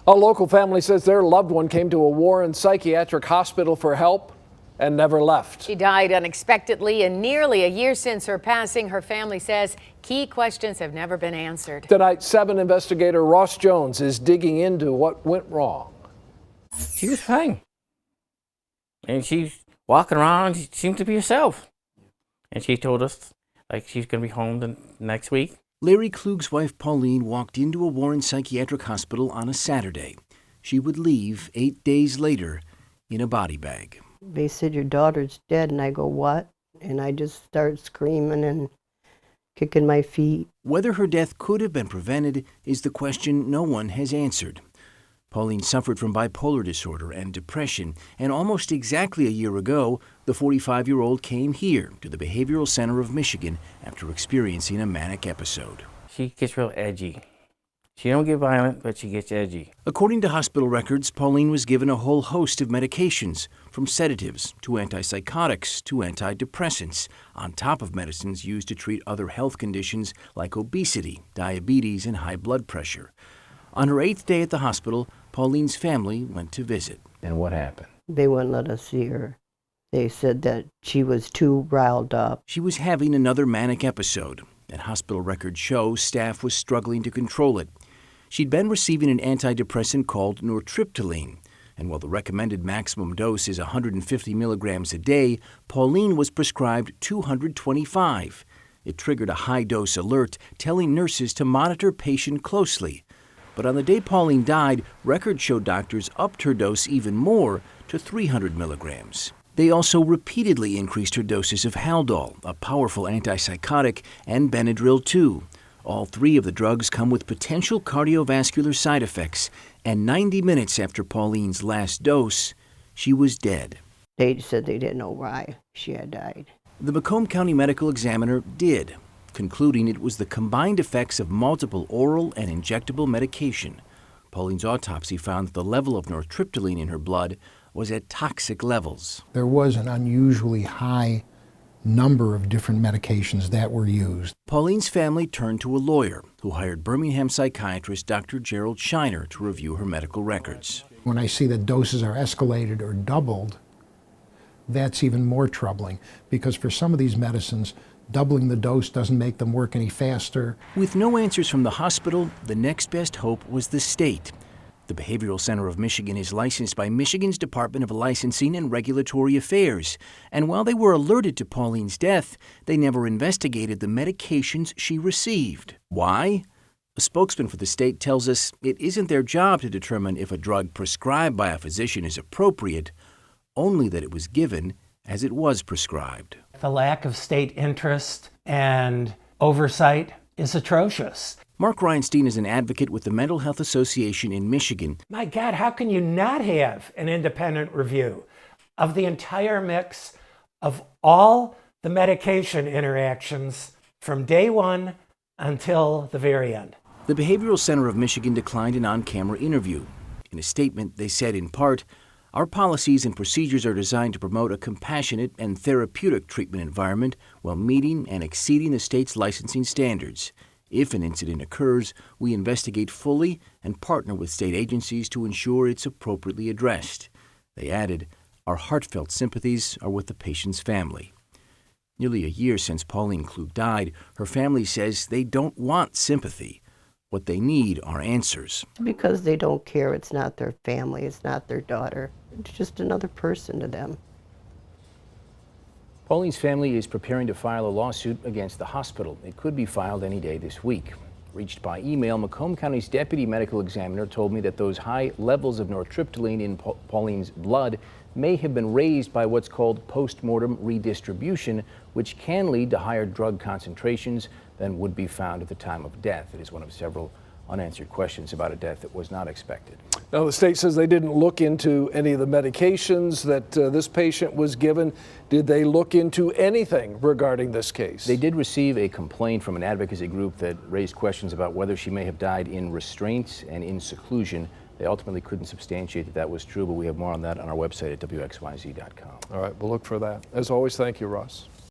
A local family says their loved one came to a Warren psychiatric hospital for help and never left. She died unexpectedly, and nearly a year since her passing, her family says key questions have never been answered. Tonight, 7 investigator Ross Jones is digging into what went wrong. She was fine. And she's walking around, she seemed to be herself. And she told us, like, she's going to be home the next week. Larry Klug's wife, Pauline, walked into a Warren psychiatric hospital on a Saturday. She would leave 8 days later in a body bag. They said, your daughter's dead, and I go, what? And I just start screaming and kicking my feet. Whether her death could have been prevented is the question no one has answered. Pauline suffered from bipolar disorder and depression, and almost exactly a year ago, the 45-year-old came here to the Behavioral Center of Michigan after experiencing a manic episode. She gets real edgy. She don't get violent, but she gets edgy. According to hospital records, Pauline was given a whole host of medications, from sedatives to antipsychotics to antidepressants, on top of medicines used to treat other health conditions like obesity, diabetes, and high blood pressure. On her 8th day at the hospital, Pauline's family went to visit. And what happened? They wouldn't let us see her. They said that she was too riled up. She was having another manic episode, and hospital records show staff was struggling to control it. She'd been receiving an antidepressant called nortriptyline, and while the recommended maximum dose is 150 milligrams a day, Pauline was prescribed 225. It triggered a high-dose alert telling nurses to monitor patient closely. But on the day Pauline died, records showed doctors upped her dose even more to 300 milligrams. They also repeatedly increased her doses of Haldol, a powerful antipsychotic, and Benadryl too. All 3 of the drugs come with potential cardiovascular side effects, and 90 minutes after Pauline's last dose, she was dead. They said they didn't know why she had died. The Macomb County Medical Examiner did, concluding it was the combined effects of multiple oral and injectable medication. Pauline's autopsy found that the level of nortriptyline in her blood was at toxic levels. There was an unusually high number of different medications that were used. Pauline's family turned to a lawyer who hired Birmingham psychiatrist Dr. Gerald Shiner to review her medical records. When I see that doses are escalated or doubled, that's even more troubling, because for some of these medicines, doubling the dose doesn't make them work any faster. With no answers from the hospital, the next best hope was the state. The Behavioral Center of Michigan is licensed by Michigan's Department of Licensing and Regulatory Affairs, and while they were alerted to Pauline's death, they never investigated the medications she received. Why? A spokesman for the state tells us it isn't their job to determine if a drug prescribed by a physician is appropriate, only that it was given as it was prescribed. The lack of state interest and oversight is atrocious. Mark Reinstein is an advocate with the Mental Health Association in Michigan. My God, how can you not have an independent review of the entire mix of all the medication interactions from day one until the very end? The Behavioral Center of Michigan declined an on-camera interview. In a statement, they said in part, "Our policies and procedures are designed to promote a compassionate and therapeutic treatment environment while meeting and exceeding the state's licensing standards. If an incident occurs, we investigate fully and partner with state agencies to ensure it's appropriately addressed." They added, "Our heartfelt sympathies are with the patient's family." Nearly a year since Pauline Klug died, her family says they don't want sympathy. What they need are answers. Because they don't care. It's not their family. It's not their daughter. It's just another person to them. Pauline's family is preparing to file a lawsuit against the hospital. It could be filed any day this week. Reached by email, Macomb County's deputy medical examiner told me that those high levels of nortriptyline in Pauline's blood may have been raised by what's called post-mortem redistribution, which can lead to higher drug concentrations than would be found at the time of death. It is one of several unanswered questions about a death that was not expected. Now, the state says they didn't look into any of the medications that this patient was given. Did they look into anything regarding this case? They did receive a complaint from an advocacy group that raised questions about whether she may have died in restraints and in seclusion. They ultimately couldn't substantiate that was true, but we have more on that on our website at WXYZ.com. All right, we'll look for that. As always, thank you, Ross.